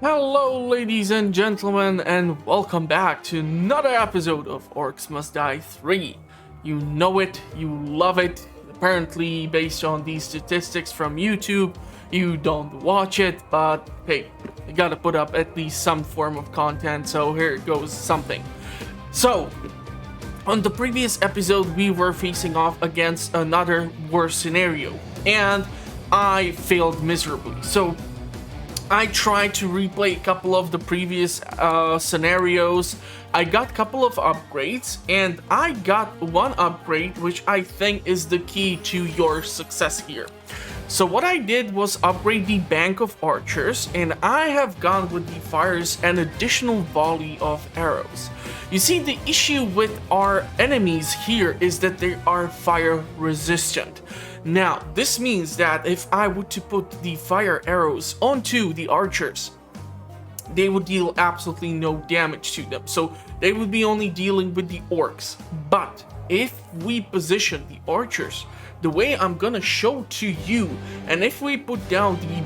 Hello, ladies and gentlemen, and welcome back to another episode of Orcs Must Die 3. You know it, you love it. Apparently, based on these statistics from YouTube, you don't watch it, but hey, you gotta put up at least some form of content, so here goes something. So, on the previous episode, we were facing off against another war scenario, and I failed miserably. So, I tried to replay a couple of the previous scenarios. I got a couple of upgrades, and I got one upgrade which I think is the key to your success here. So what I did was upgrade the bank of archers, and I have gone with the fires an additional volley of arrows. You see, the issue with our enemies here is that they are fire resistant. Now, this means that if I were to put the fire arrows onto the archers, they would deal absolutely no damage to them. So they would be only dealing with the orcs. But if we position the archers the way I'm gonna show to you, and if we put down the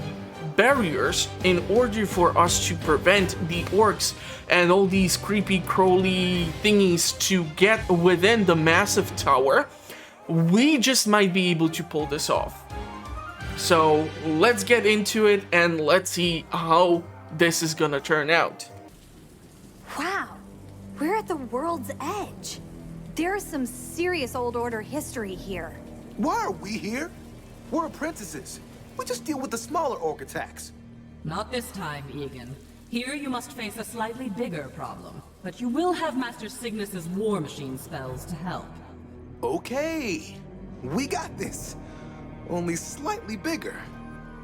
barriers in order for us to prevent the orcs and all these creepy crawly thingies to get within the massive tower, we just might be able to pull this off. So let's get into it and let's see how this is gonna turn out. Wow, we're at the world's edge. There's some serious old order history here. Why are we here? We're apprentices. We just deal with the smaller orc attacks. Not this time, Egan. Here you must face a slightly bigger problem, but you will have Master Cygnus's war machine spells to help. Okay, we got this. Only slightly bigger.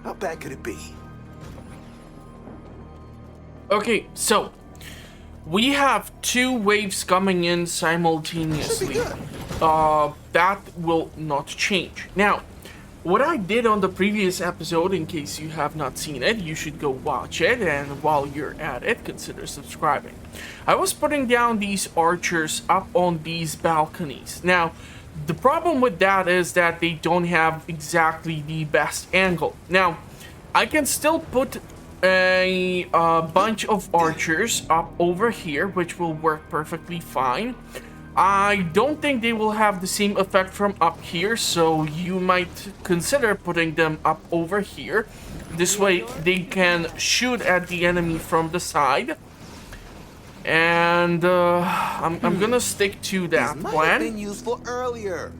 How bad could it be? Okay, so we have two waves coming in simultaneously. Should be good. That will not change. Now, what I did on the previous episode, in case you have not seen it, you should go watch it, and while you're at it, consider subscribing. I was putting down these archers up on these balconies. Now, the problem with that is that they don't have exactly the best angle. Now, I can still put a bunch of archers up over here, which will work perfectly fine. I don't think they will have the same effect from up here, so you might consider putting them up over here. This way they can shoot at the enemy from the side. And I'm gonna stick to that These might have been plan. useful earlier.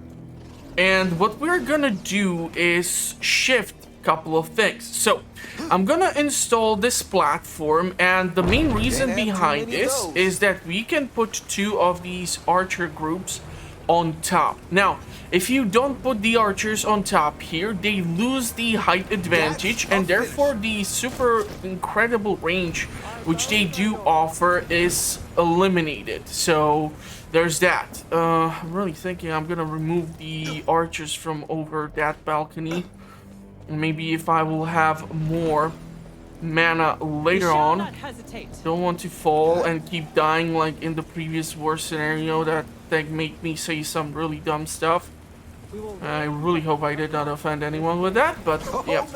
And what we're gonna do is shift a couple of things. So I'm gonna install this platform, and the main reason Can't have too behind many of this those. is that we can put two of these archer groups on top. Now, if you don't put the archers on top here, they lose the height advantage, and therefore the super incredible range which they do offer is eliminated. So there's that. I'm really thinking I'm gonna remove the archers from over that balcony. Maybe if I will have more mana later on. Don't want to fall and keep dying like in the previous war scenario that made me say some really dumb stuff. I really hope I did not offend anyone with that, but yeah.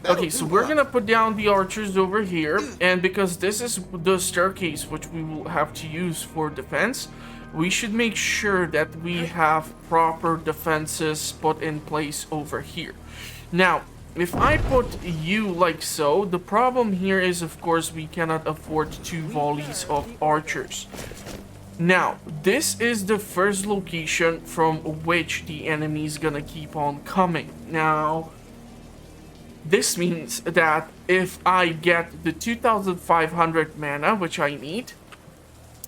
Okay, so we're gonna put down the archers over here, and because this is the staircase which we will have to use for defense, we should make sure that we have proper defenses put in place over here. Now, if I put you like so, the problem here is, of course, we cannot afford two volleys of archers. Now, this is the first location from which the enemy is gonna keep on coming. Now, this means that if I get the 2500 mana, which I need,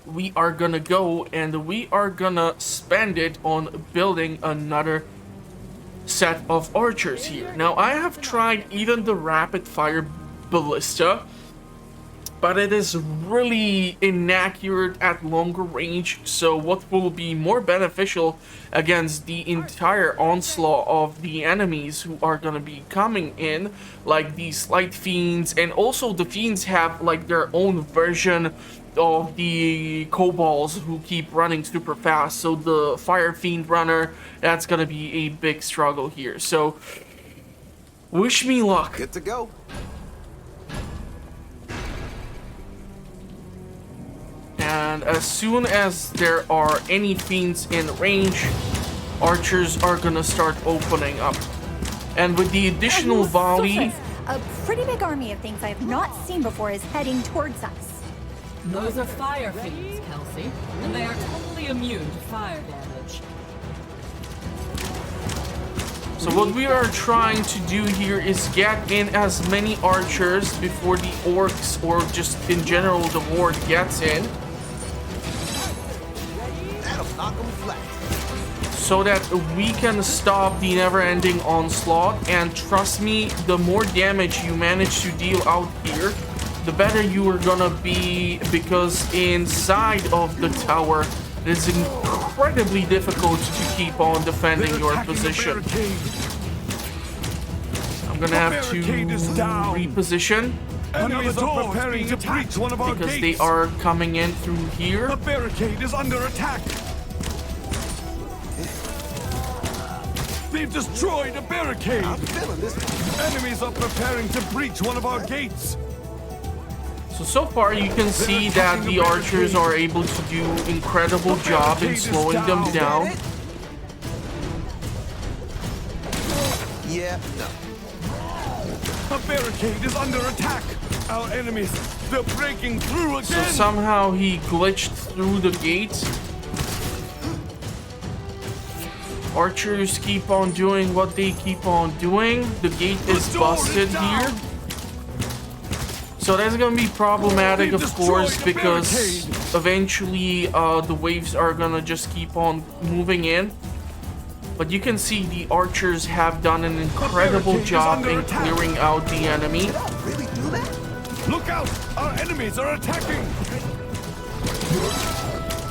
we are gonna go and we are gonna spend it on building another set of archers here. Now, I have tried even the rapid fire ballista, but it is really inaccurate at longer range. So what will be more beneficial against the entire onslaught of the enemies who are gonna be coming in, like these light fiends, and also the fiends have like their own version of the kobolds who keep running super fast. So the fire fiend runner, that's gonna be a big struggle here. So wish me luck. Good to go. and as soon as there are any fiends in range, archers are gonna start opening up. And with the additional volley... A pretty big army of things I have not seen before is heading towards us. Those are fire fiends, Kelsey, and they are totally immune to fire damage. So what we are trying to do here is get in as many archers before the orcs, or just in general the horde, gets in. That'll knock 'em flat. So that we can stop the never-ending onslaught. And trust me, the more damage you manage to deal out here, the better you are gonna be, because inside of the tower it is incredibly difficult to keep on defending your position. I'm gonna have to reposition Enemies are preparing to breach one of our because gates. they are coming in through here. The barricade is under attack. They've destroyed a barricade. I'm feeling this one. Enemies are preparing to breach one of our gates. So far you can see that the archers are able to do incredible job in slowing them down. Yeah, no. A barricade is under attack. Our enemies, they're breaking through So again. somehow he glitched through the gate. Archers keep on doing what they keep on doing. The gate is busted here. So that's gonna be problematic, of course, because eventually the waves are gonna just keep on moving in. But you can see the archers have done an incredible job in clearing out the enemy. Did I really do that? Look out! Our enemies are attacking.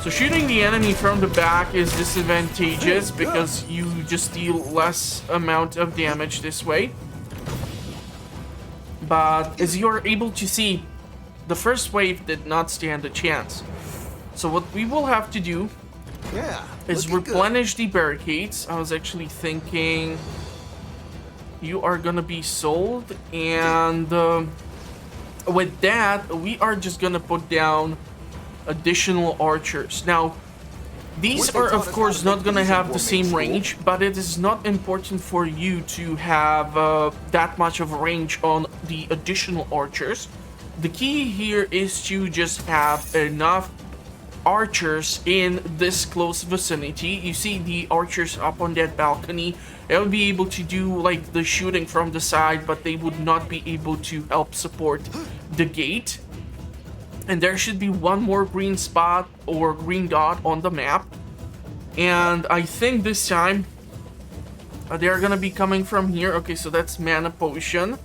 So shooting the enemy from the back is disadvantageous because you just deal less amount of damage this way. But as you are able to see, the first wave did not stand a chance. So what we will have to do Yeah. is looking good. replenish the barricades. I was actually thinking you are gonna be sold, and with that we are just gonna put down additional archers. Now these are of course not gonna have the same range, but it is not important for you to have that much of a range on the additional archers. The key here is to just have enough archers in this close vicinity. You see the archers up on that balcony. They would be able to do like the shooting from the side, but they would not be able to help support the gate. And there should be one more green spot or green dot on the map. And I think this time they're gonna be coming from here. Okay, so that's mana potion.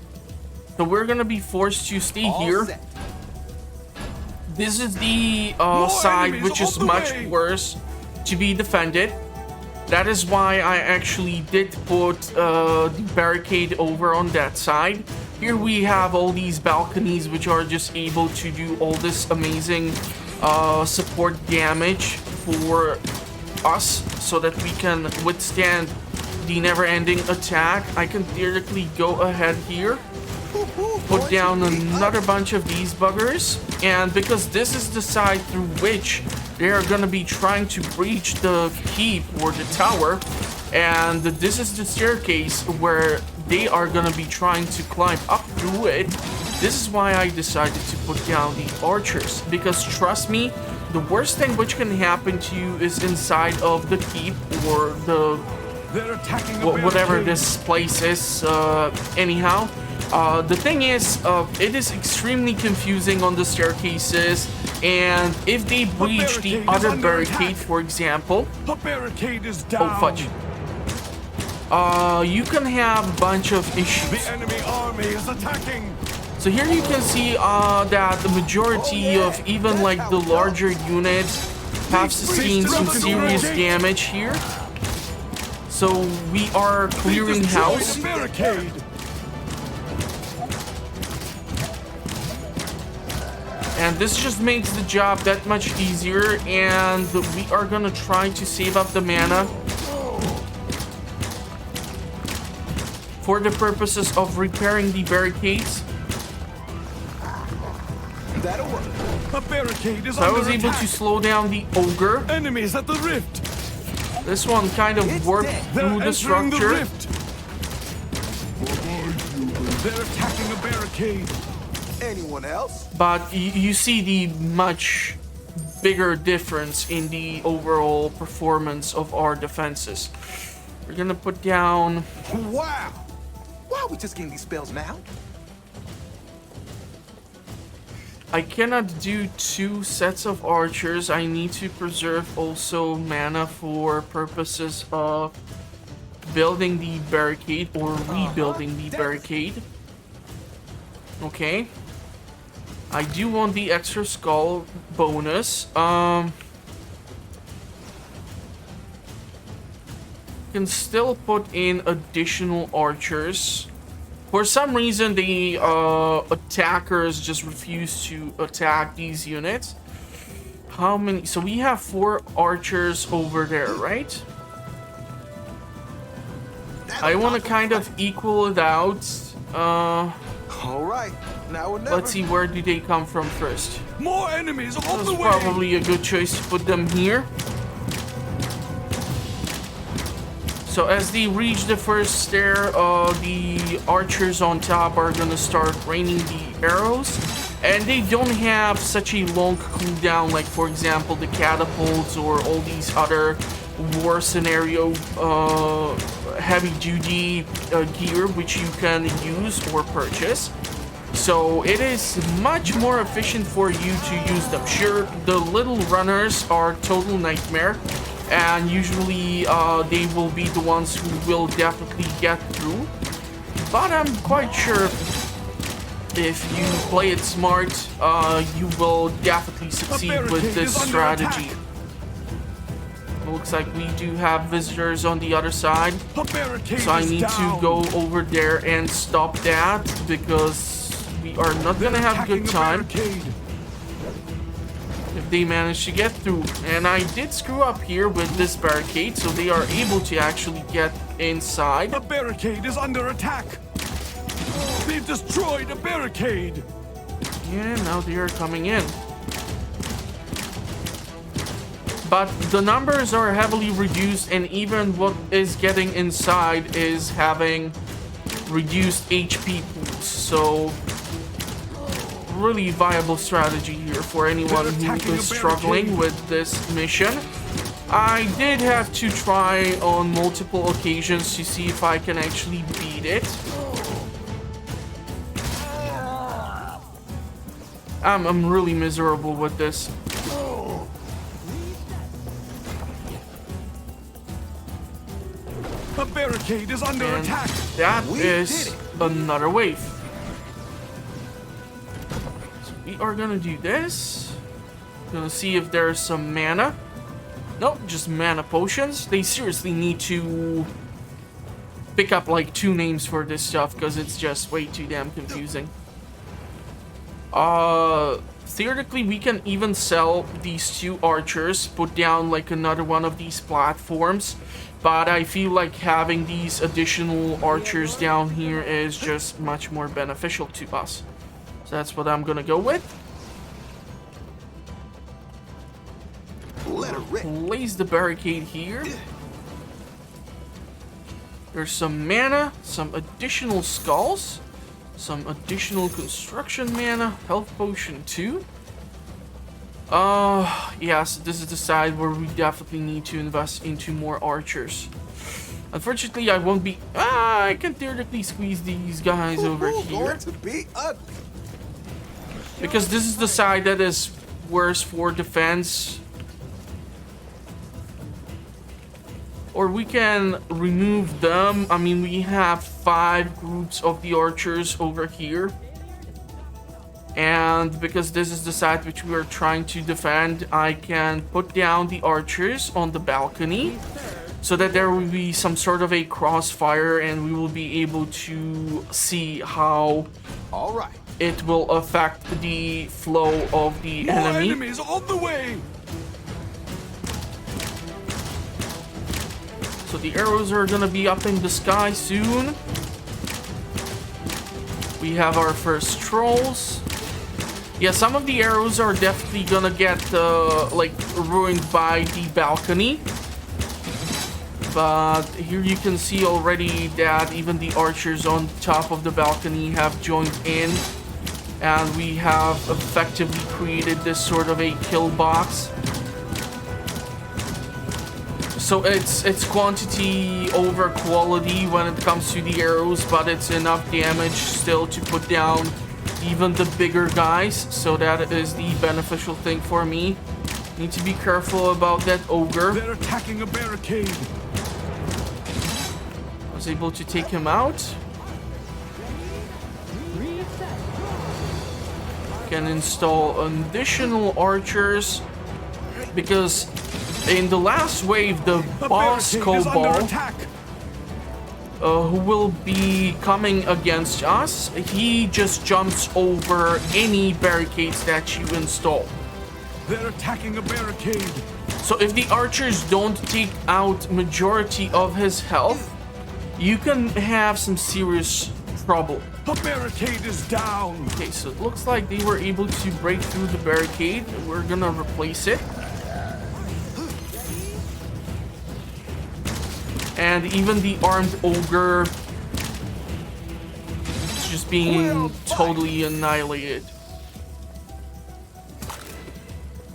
So we're gonna be forced to stay All here. set. This is the side enemies which is on the much way. worse to be defended. That is why I actually did put the barricade over on that side. Here we have all these balconies which are just able to do all this amazing support damage for us so that we can withstand the never-ending attack. I can theoretically go ahead here, put down another bunch of these buggers, and because this is the side through which they are gonna be trying to breach the keep or the tower, and this is the staircase where they are gonna be trying to climb up through it. This is why I decided to put down the archers, because trust me, the worst thing which can happen to you is inside of the keep or the They're attacking a whatever barricade. this place is. Anyhow, the thing is, it is extremely confusing on the staircases, and if they breach the barricade is other under barricade, attack. for example, A barricade is down. oh fudge, you can have a bunch of issues. The enemy army is attacking. So here you can see that the majority of even like the larger units have sustained some serious damage here. So we are clearing house. A barricade. And this just makes the job that much easier, and we are gonna try to save up the mana for the purposes of repairing the barricades. That'll work. A barricade is So I under was able attack. to slow down the ogre. Enemies at the rift. This one kind of It's warped dead. They're through the entering structure. the rift. They're attacking a barricade. Anyone else? But you see the much bigger difference in the overall performance of our defenses. We're gonna put down... Wow! Why are we just getting these spells now? I cannot do 2 sets of archers. I need to preserve also mana for purposes of building the barricade or rebuilding the barricade. Okay. I do want the extra skull bonus. Can still put in additional archers. For some reason, the attackers just refuse to attack these units. How many? So we have 4 archers over there, right? I want to kind of equal it out. All right, now or never. Let's see, where do they come from first? More enemies on That's the way. probably a good choice to put them here. So as they reach the first stair, the archers on top are gonna start raining the arrows. And they don't have such a long cooldown, like for example the catapults or all these other war scenario heavy duty gear which you can use or purchase. So it is much more efficient for you to use them. Sure, the little runners are total nightmare, and usually they will be the ones who will definitely get through. But I'm quite sure if you play it smart, you will definitely succeed with this strategy. Looks like we do have visitors on the other side. So I need to go over there and stop that because we are not gonna have a good time if they manage to get through. And I did screw up here with this barricade, so they are able to actually get inside. The barricade is under attack. They've destroyed a barricade. Yeah, now they are coming in. But the numbers are heavily reduced, and even what is getting inside is having reduced HP pools. So, really viable strategy here for anyone who is struggling with this mission. I did have to try on multiple occasions to see if I can actually beat it. I'm really miserable with this. A barricade is under And attack. that We is did it. another wave. So we are gonna do this. Gonna see if there's some mana. Nope, just mana potions. They seriously need to pick up like 2 names for this stuff because it's just way too damn confusing. Theoretically, we can even sell these 2 archers, put down like another one of these platforms, but I feel like having these additional archers down here is just much more beneficial to us. So that's what I'm gonna go with. Let her rip. Place the barricade here. There's some mana, some additional skulls, some additional construction mana, health potion too. Yes, this is the side where we definitely need to invest into more archers. Unfortunately, I won't be... I can theoretically squeeze these guys over here. Going to be ugly. Because this is the side that is worse for defense. Or we can remove them. I mean, we have 5 groups of the archers over here. And because this is the side which we are trying to defend, I can put down the archers on the balcony so that there will be some sort of a crossfire and we will be able to see how All right. it will affect the flow of the More enemy. enemies on the way. So the arrows are gonna be up in the sky soon. We have our first trolls. Yeah, some of the arrows are definitely gonna get like ruined by the balcony. But here you can see already that even the archers on top of the balcony have joined in. And we have effectively created this sort of a kill box. So it's quantity over quality when it comes to the arrows, but it's enough damage still to put down even the bigger guys. So that is the beneficial thing for me. Need to be careful about that ogre. They're attacking a barricade. I was able to take him out. Can install additional archers because in the last wave the boss kobold who will be coming against us, he just jumps over any barricades that you install. They're attacking a barricade. So if the archers don't take out majority of his health, you can have some serious trouble. A barricade is down. Okay, so it looks like they were able to break through the barricade. We're gonna replace it. And even the armed ogre is just being totally annihilated.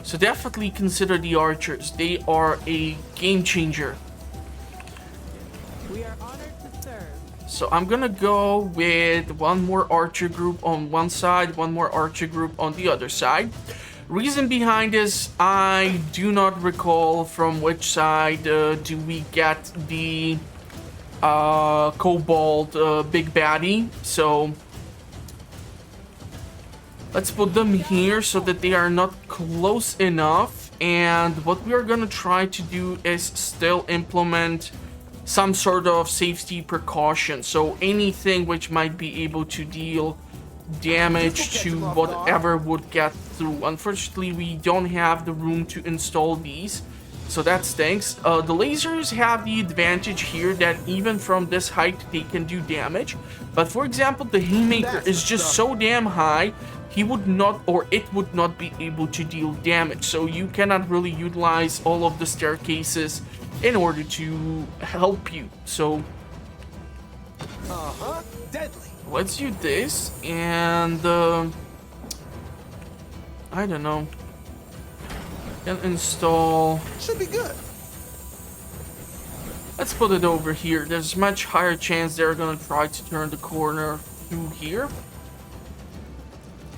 So definitely consider the archers. They are a game changer. We are honored to serve. So I'm gonna go with one more archer group on one side, one more archer group on the other side. Reason behind this, I do not recall from which side do we get the kobold big baddie. So let's put them here so that they are not close enough. And what we are gonna try to do is still implement some sort of safety precaution. So anything which might be able to deal damage to whatever would get through. Unfortunately, we don't have the room to install these, so that stinks. The lasers have the advantage here that even from this height they can do damage, but for example the haymaker is just so damn high, he would not, or it would not be able to deal damage. So you cannot really utilize all of the staircases in order to help you. So Deadly. let's do this, and I don't know, can install, Should be good. let's put it over here. There's much higher chance they're gonna try to turn the corner through here.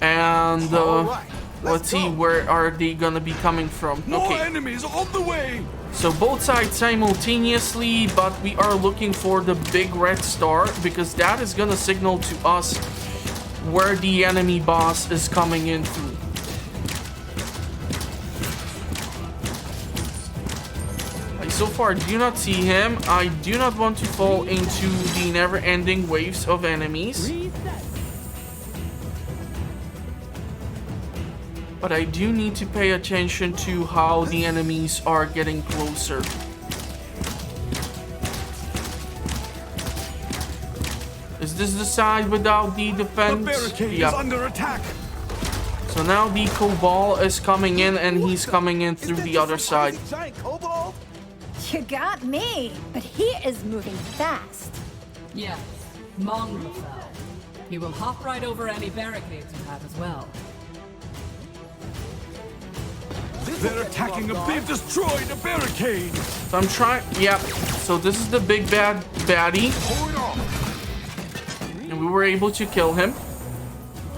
And Alright, let's see, go. where are they gonna be coming from? More Okay, enemies on the way. so both sides simultaneously, but we are looking for the big red star because that is gonna signal to us where the enemy boss is coming in through. I so far do not see him. I do not want to fall into the never-ending waves of enemies. But I do need to pay attention to how the enemies are getting closer. Is this the side without the The defense? barricade is Yep. under attack. So now the kobold is coming in, and he's coming in through the other side. Giant kobold? You got me, but he is moving fast. Yes, mongrel fell. He will hop right over any barricades you have as well. They're attacking a They've destroyed a barricade. So I'm trying. Yep. So this is the big bad baddie, and we were able to kill him.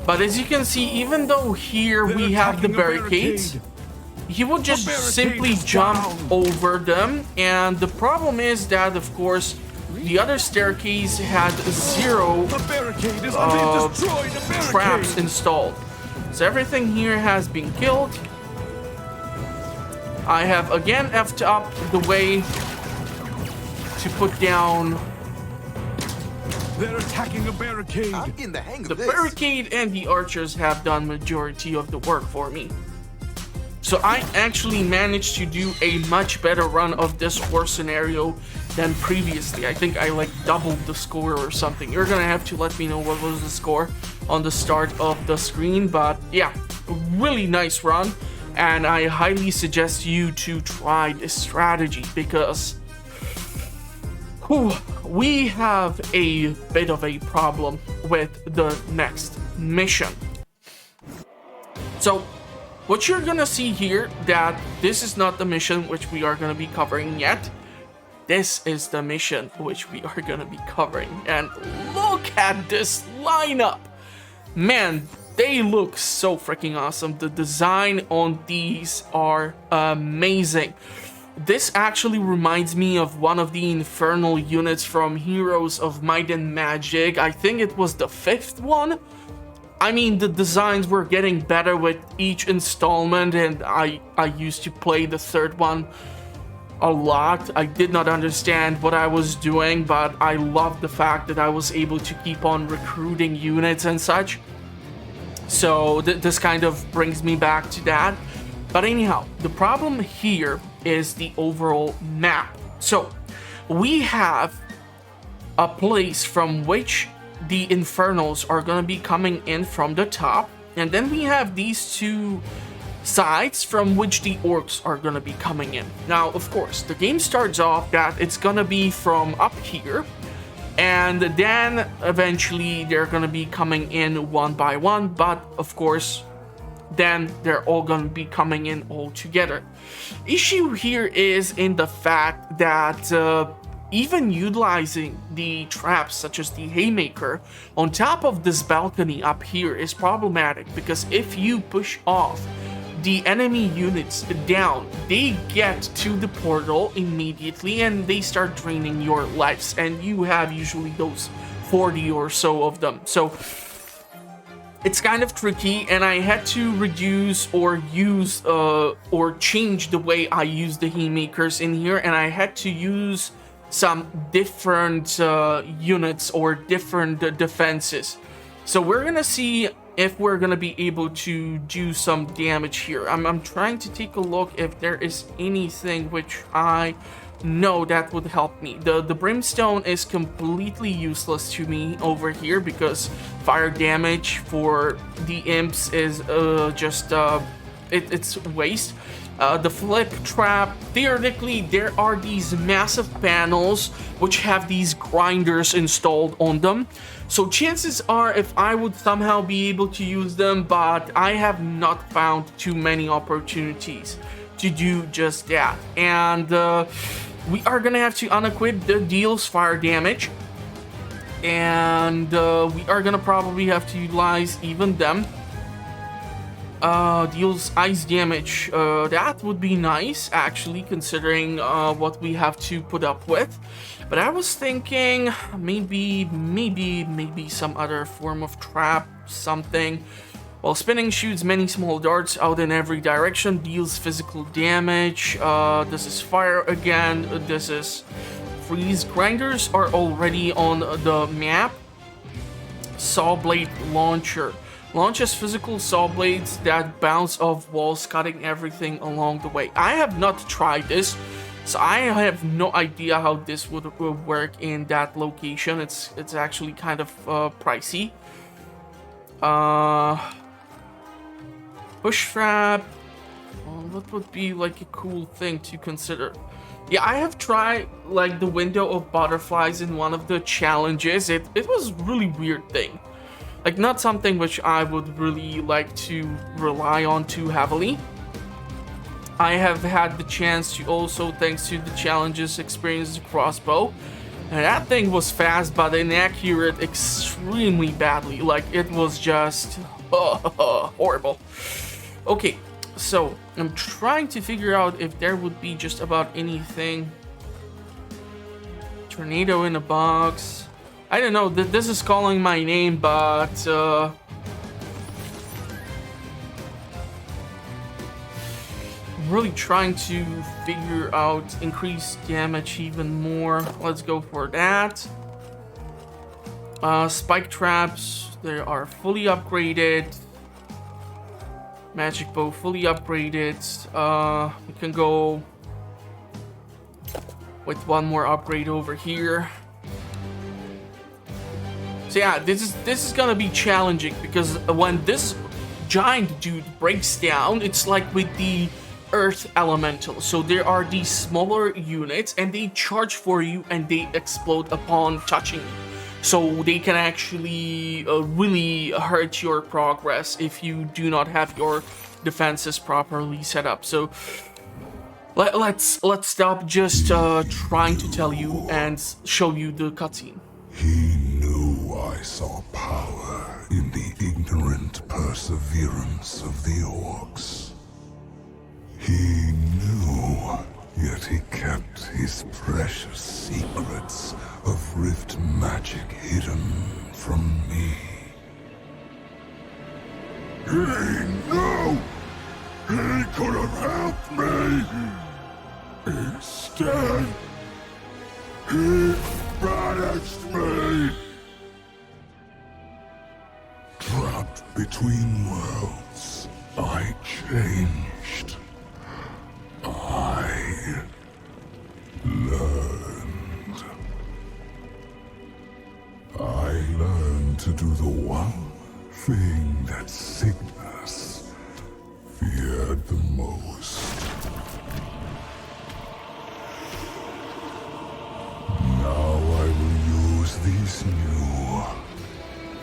But as you can see, even though here we have the attacking a barricades, barricade. he would just barricade simply is jump down. over them. And the problem is that, of course, the other staircase had zero The barricade is they've destroyed a barricade. traps installed. So everything here has been killed. I have again effed up the way to put down They're attacking a barricade. I'm getting the hang of the this. barricade, and the archers have done majority of the work for me. So I actually managed to do a much better run of this war scenario than previously. I think I like doubled the score or something. You're gonna have to let me know what was the score on the start of the screen, but yeah, really nice run, and I highly suggest you to try this strategy because we have a bit of a problem with the next mission. So what you're gonna see here, that this is not the mission which we are gonna be covering yet. This is the mission which we are gonna be covering. And look at this lineup! Man, they look so freaking awesome. The design on these are amazing. This actually reminds me of one of the infernal units from Heroes of Might and Magic. I think it was the 5th one. I mean, the designs were getting better with each installment, and I used to play the 3rd one a lot. I did not understand what I was doing, but I loved the fact that I was able to keep on recruiting units and such. So this kind of brings me back to that. But anyhow, the problem here is the overall map. So we have a place from which the Infernals are going to be coming in from the top, and then we have these two sides from which the Orcs are going to be coming in. Now, of course, the game starts off that it's going to be from up here, and then eventually they're going to be coming in one by one, but of course then they're all going to be coming in all together. Issue here is in the fact that even utilizing the traps such as the haymaker on top of this balcony up here is problematic, because if you push off the enemy units down, they get to the portal immediately and they start draining your lives, and you have usually those 40 or so of them. So it's kind of tricky, and I had to reduce or use or change the way I use the haymakers in here, and I had to use some different units or different defenses. So we're gonna see if we're gonna be able to do some damage here. I'm trying to take a look if there is anything which I know that would help me. The brimstone is completely useless to me over here because fire damage for the imps is it's waste. The flip trap, theoretically there are these massive panels which have these grinders installed on them, so chances are if I would somehow be able to use them, but I have not found too many opportunities to do just that. And we are gonna have to unequip the deals fire damage, and we are gonna probably have to utilize even them. Deals ice damage, that would be nice actually, considering what we have to put up with. But I was thinking maybe some other form of trap, something. While spinning shoots many small darts out in every direction, deals physical damage. This is fire again, this is freeze. Grinders are already on the map. Saw blade launcher launches physical saw blades that bounce off walls, cutting everything along the way. I have not tried this, so I have no idea how this would work in that location. It's actually kind of pricey. Push trap. What would be like a cool thing to consider? Yeah, I have tried like the window of butterflies in one of the challenges. It was a really weird thing. Like, not something which I would really like to rely on too heavily. I have had the chance to also, thanks to the challenges, experience the crossbow. And that thing was fast, but inaccurate extremely badly. Like, it was just horrible. Okay, so I'm trying to figure out if there would be just about anything. Tornado in a box. I don't know, this is calling my name, but I'm really trying to figure out increased damage even more. Let's go for that. Spike traps, they are fully upgraded. Magic bow fully upgraded. We can go with one more upgrade over here. So yeah, this is gonna be challenging, because when this giant dude breaks down, it's like with the earth elemental. So there are these smaller units and they charge for you and they explode upon touching you. So they can actually really hurt your progress if you do not have your defenses properly set up. So let's stop just trying to tell you and show you the cutscene. He knew I saw power in the ignorant perseverance of the Orcs. He knew, yet he kept his precious secrets of rift magic hidden from me. He knew! He could have helped me! Instead, he banished me! Trapped between worlds, I changed. I learned. I learned to do the one thing that Cygnus feared the most. Now I will use these new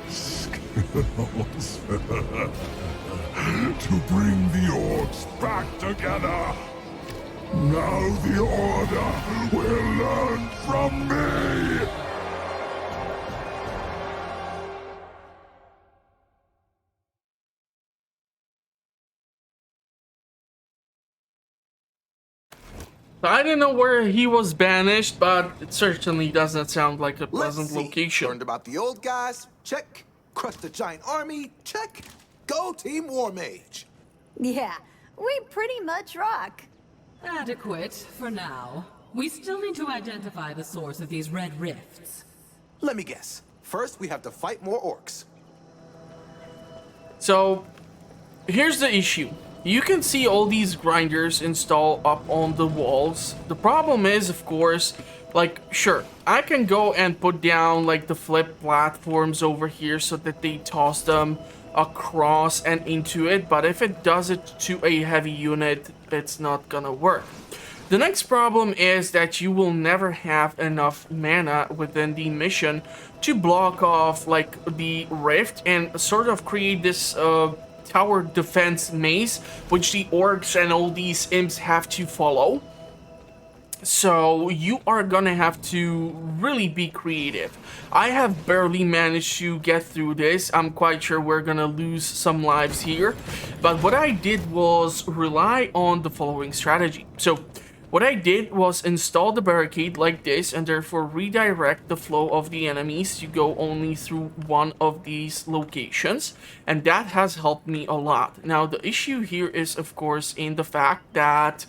skills to bring the Orcs back together. Now the Order will learn from me! I don't know where he was banished, but it certainly doesn't sound like a pleasant location. Learned about the old guys? Check. Crushed the giant army? Check. Go Team War Mage. Yeah, we pretty much rock. Adequate for now. We still need to identify the source of these red rifts. Let me guess. First, we have to fight more orcs. So, here's the issue. You can see all these grinders installed up on the walls. The problem is, of course, like, sure, I can go and put down, like, the flip platforms over here so that they toss them across and into it, but if it does it to a heavy unit, it's not gonna work. The next problem is that you will never have enough mana within the mission to block off, like, the rift and sort of create this tower defense maze, which the orcs and all these imps have to follow. So you are gonna have to really be creative. I have barely managed to get through this. I'm quite sure we're gonna lose some lives here, but what I did was rely on the following strategy. So what I did was install the barricade like this and therefore redirect the flow of the enemies to go only through one of these locations, and that has helped me a lot. Now the issue here is of course in the fact that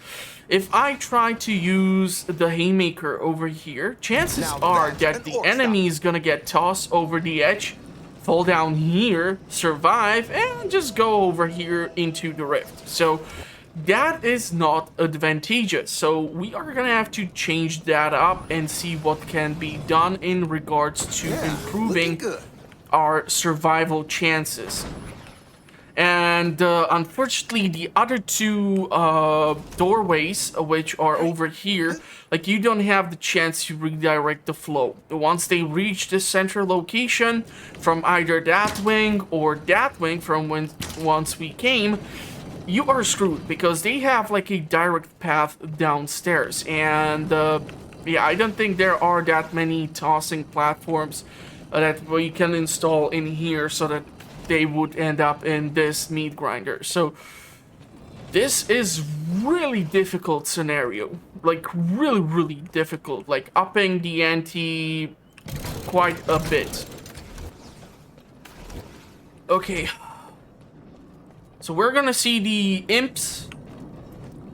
if I try to use the haymaker over here, chances are that the enemy is gonna get tossed over the edge, fall down here, survive, and just go over here into the rift. So that is not advantageous. So we are gonna have to change that up and see what can be done in regards to improving our survival chances. And unfortunately, the other two doorways, which are over here, like, you don't have the chance to redirect the flow. Once they reach the central location from either that wing or that wing from once we came, you are screwed because they have like a direct path downstairs. And yeah, I don't think there are that many tossing platforms that we can install in here so that they would end up in this meat grinder. So this is really difficult scenario, like really difficult, like upping the ante quite a bit. Okay, so we're gonna see the imps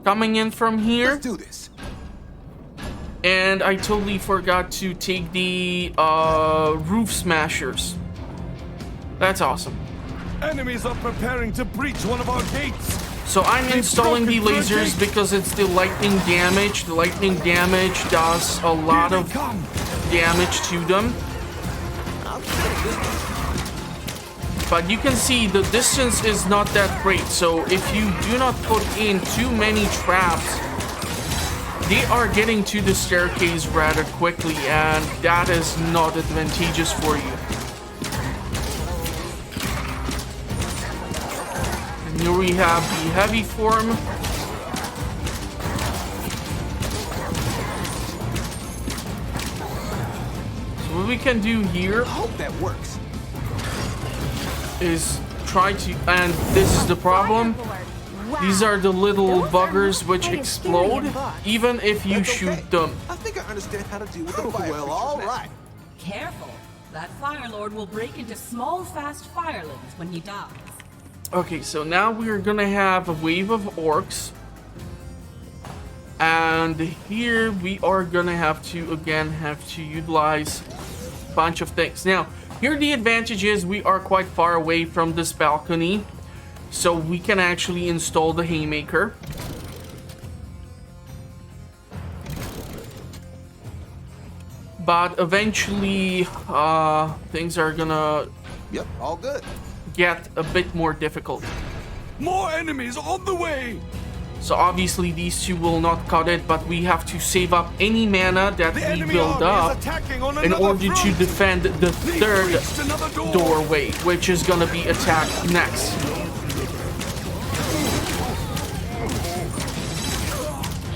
coming in from here. Let's do this. And I totally forgot to take the roof smashers. That's awesome. Enemies are preparing to breach one of our gates. So I'm installing the lasers because it's the lightning damage. The lightning damage does a lot of damage to them. But you can see the distance is not that great, so if you do not put in too many traps, they are getting to the staircase rather quickly, and that is not advantageous for you. And here we have the heavy form. So what we can do here I hope that works. is try to, and this is the problem. Wow. These are the little Those are buggers not which quite as explode scary in books. even if you That's shoot okay. them. I think I understand how to deal with the fire. Well, creatures all now. right. Careful. That Fire Lord will break into small, fast firelings when he dies. Okay, so now we're gonna have a wave of orcs. And here we are gonna have to utilize a bunch of things. Now, here the advantage is we are quite far away from this balcony, so we can actually install the haymaker. But eventually, things are gonna Yep, all good. get a bit more difficult. More enemies on the way! So obviously these two will not cut it, but we have to save up any mana that The we enemy build army up is attacking on in another order to front. defend the They've third reached another door. doorway, which is gonna be attacked next.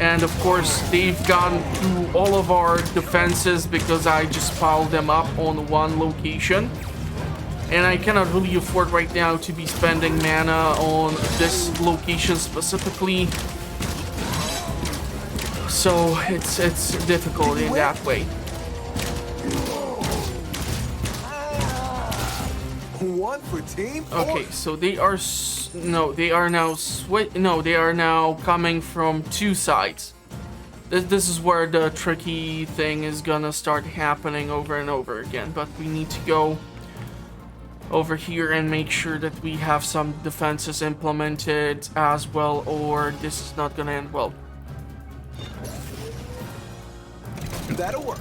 And of course, they've gone through all of our defenses because I just piled them up on one location. And I cannot really afford right now to be spending mana on this location specifically. So it's difficult in that way. One for team. Okay, so they are they are now coming from two sides. This is where the tricky thing is gonna start happening over and over again. But we need to go over here and make sure that we have some defenses implemented as well, or this is not gonna end well. That'll work.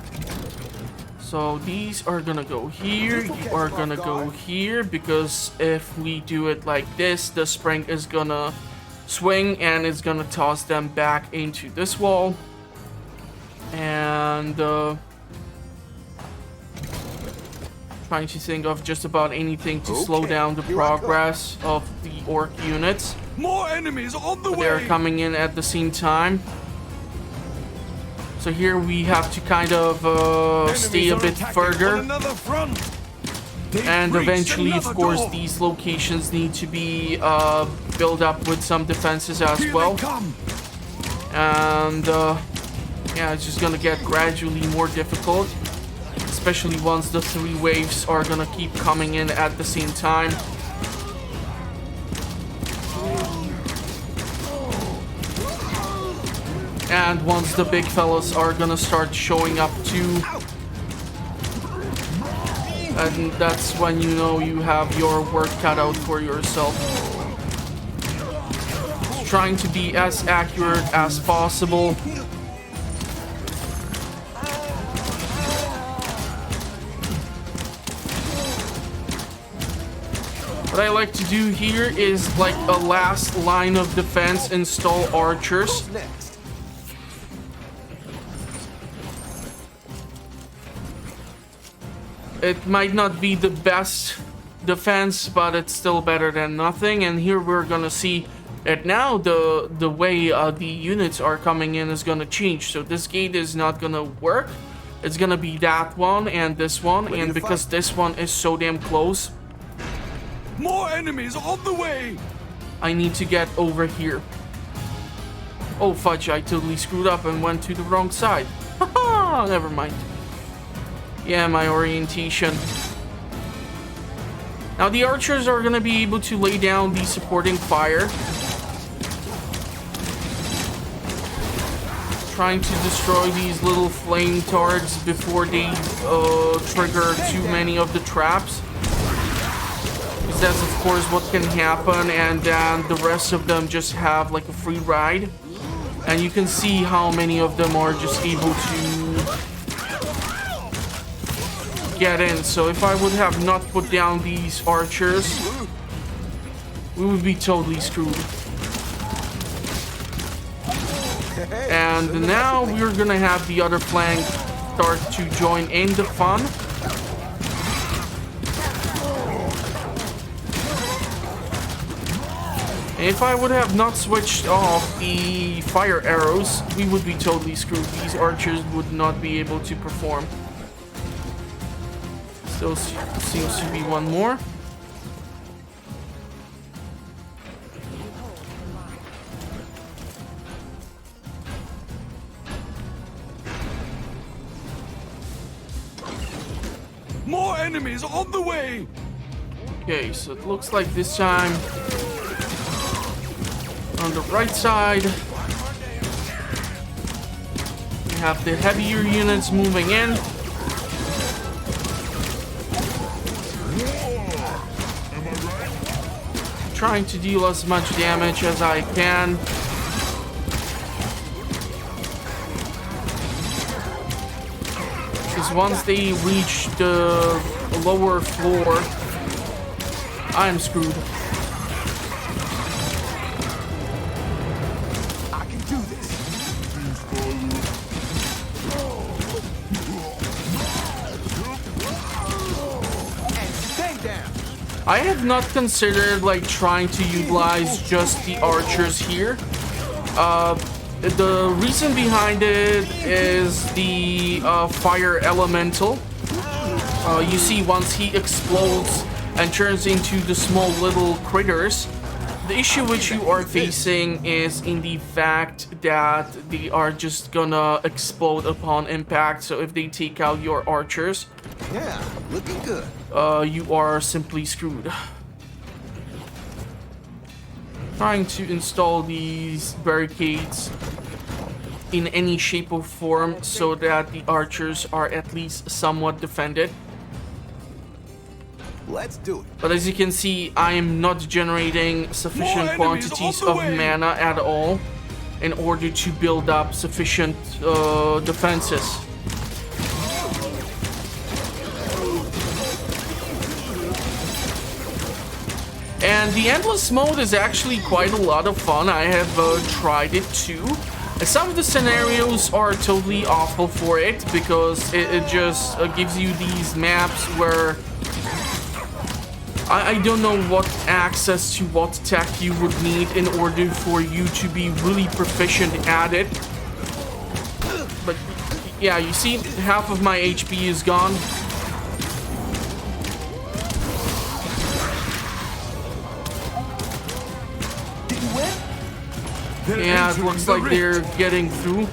So these are gonna go here, you are gonna go here, because if we do it like this, the spring is gonna swing and it's gonna toss them back into this wall. And trying to think of just about anything to slow Okay, down the here I go. progress of the orc units. More enemies on the But way! they're coming in at the same time. So here we have to kind of stay Enemies a are bit attacking on further. another front. They've And reached eventually, of another course, door. these locations need to be built up with some defenses as Here well. they come. And yeah, it's just gonna get gradually more difficult, especially once the three waves are gonna keep coming in at the same time. And once the big fellas are gonna start showing up too, and that's when you know you have your work cut out for yourself. Trying to be as accurate as possible. What I like to do here is, like a last line of defense, install archers. Who's next? It might not be the best defense, but it's still better than nothing. And here we're gonna see that now the way the units are coming in is gonna change. So this gate is not gonna work. It's gonna be that one and this one. Ready And to because fight. this one is so damn close, More enemies on the way! I need to get over here. Oh fudge, I totally screwed up and went to the wrong side. Haha, never mind. Yeah, my orientation. Now the archers are gonna be able to lay down the supporting fire. Trying to destroy these little flame tards before they trigger too many of the traps. Because that's of course what can happen, and then the rest of them just have like a free ride. And you can see how many of them are just able to get in. So if I would have not put down these archers, we would be totally screwed. And now we're gonna have the other flank start to join in the fun. And if I would have not switched off the fire arrows, we would be totally screwed. These archers would not be able to perform. Still seems to be one more. More enemies on the way! Okay, so it looks like this time on the right side we have the heavier units moving in. Trying to deal as much damage as I can. Because once they reach the lower floor, I'm screwed. I can do this. And stay down. I have not considered like trying to utilize just the archers here. The reason behind it is the fire elemental. You see, once he explodes and turns into the small little critters, the issue which you are facing is in the fact that they are just gonna explode upon impact. So if they take out your archers, Yeah, looking good. you are simply screwed. Trying to install these barricades in any shape or form so that the archers are at least somewhat defended. Let's do it. But as you can see, I am not generating sufficient quantities of mana at all in order to build up sufficient defenses. And the endless mode is actually quite a lot of fun. I have tried it too. Some of the scenarios are totally awful for it because it just gives you these maps where I don't know what access to what tech you would need in order for you to be really proficient at it. But yeah, you see, half of my HP is gone. Did you win? Yeah, it looks like they're getting through.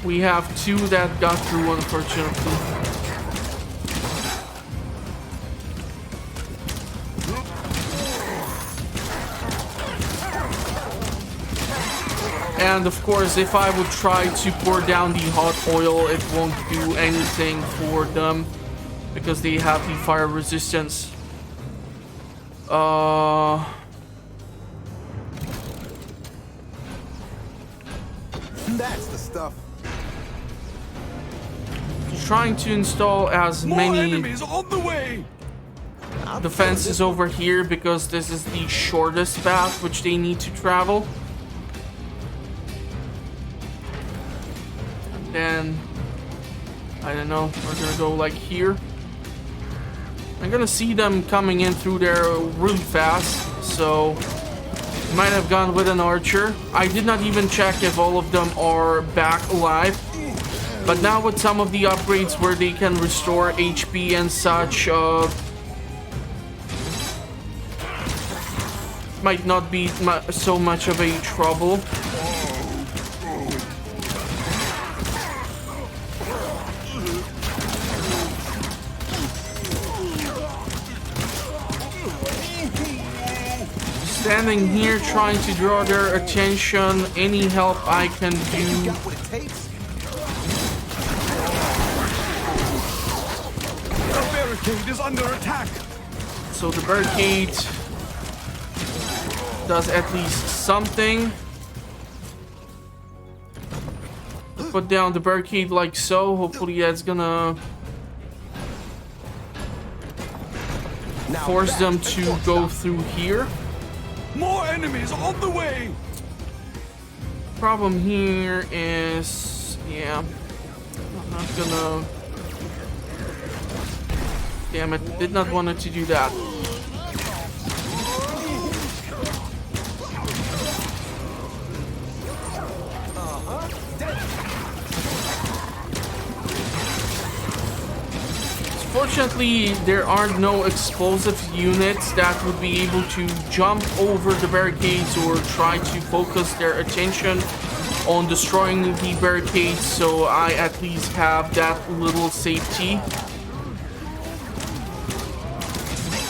We have two that got through, unfortunately. And of course, if I would try to pour down the hot oil, it won't do anything for them because they have the fire resistance. That's the stuff. Trying to install as More many enemies on the way! defenses over here because this is the shortest path which they need to travel. And then, I don't know, we're gonna go like here. I'm gonna see them coming in through there really fast, so might have gone with an archer. I did not even check if all of them are back alive. But now with some of the upgrades where they can restore HP and such, might not be so much of a trouble. Standing here trying to draw their attention. Any help I can do. Got what it takes? The barricade is under attack! So the barricade does at least something. put down the barricade like so. Hopefully that's gonna force them to go through here. More enemies on the way! Problem here is, yeah, I'm not gonna... Damn it, did not want it to do that. Fortunately, there are no explosive units that would be able to jump over the barricades or try to focus their attention on destroying the barricades, so I at least have that little safety.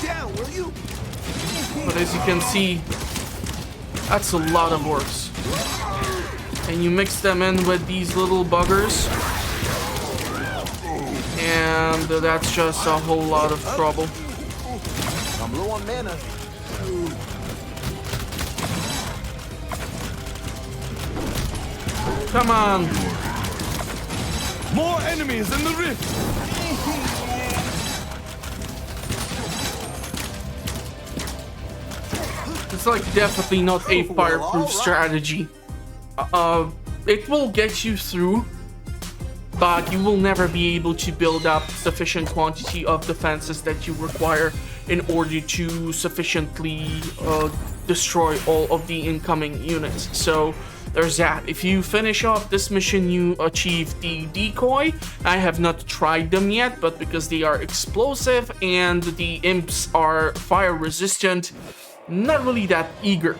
Down, will you? But as you can see, that's a lot of orcs. And you mix them in with these little buggers, and that's just a whole lot of trouble. I'm low on mana. Come on! More enemies in the rift! It's like definitely not a fireproof strategy. It will get you through, but you will never be able to build up sufficient quantity of defenses that you require in order to sufficiently destroy all of the incoming units. So there's that. If you finish off this mission, you achieve the decoy. I have not tried them yet, but because they are explosive and the imps are fire resistant, not really that eager.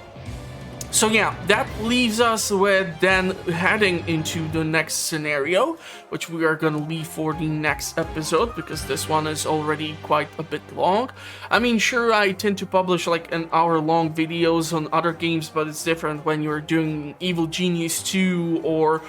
So yeah, that leaves us with then heading into the next scenario, which we are gonna leave for the next episode because this one is already quite a bit long. I mean, sure, I tend to publish like an hour-long videos on other games, but it's different when you're doing Evil Genius 2 or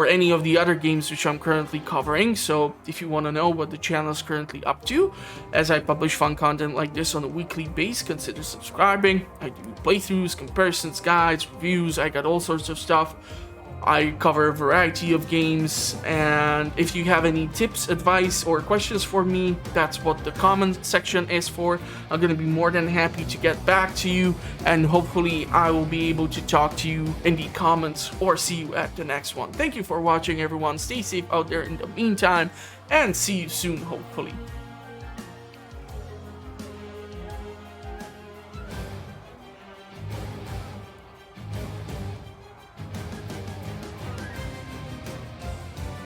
any of the other games which I'm currently covering. So if you want to know what the channel is currently up to, as I publish fun content like this on a weekly basis, consider subscribing. I do playthroughs, comparisons, guides, reviews. I got all sorts of stuff. I cover a variety of games, and if you have any tips, advice, or questions for me, that's what the comment section is for. I'm gonna be more than happy to get back to you, and hopefully I will be able to talk to you in the comments or see you at the next one. Thank you for watching, everyone. Stay safe out there in the meantime, and see you soon, hopefully.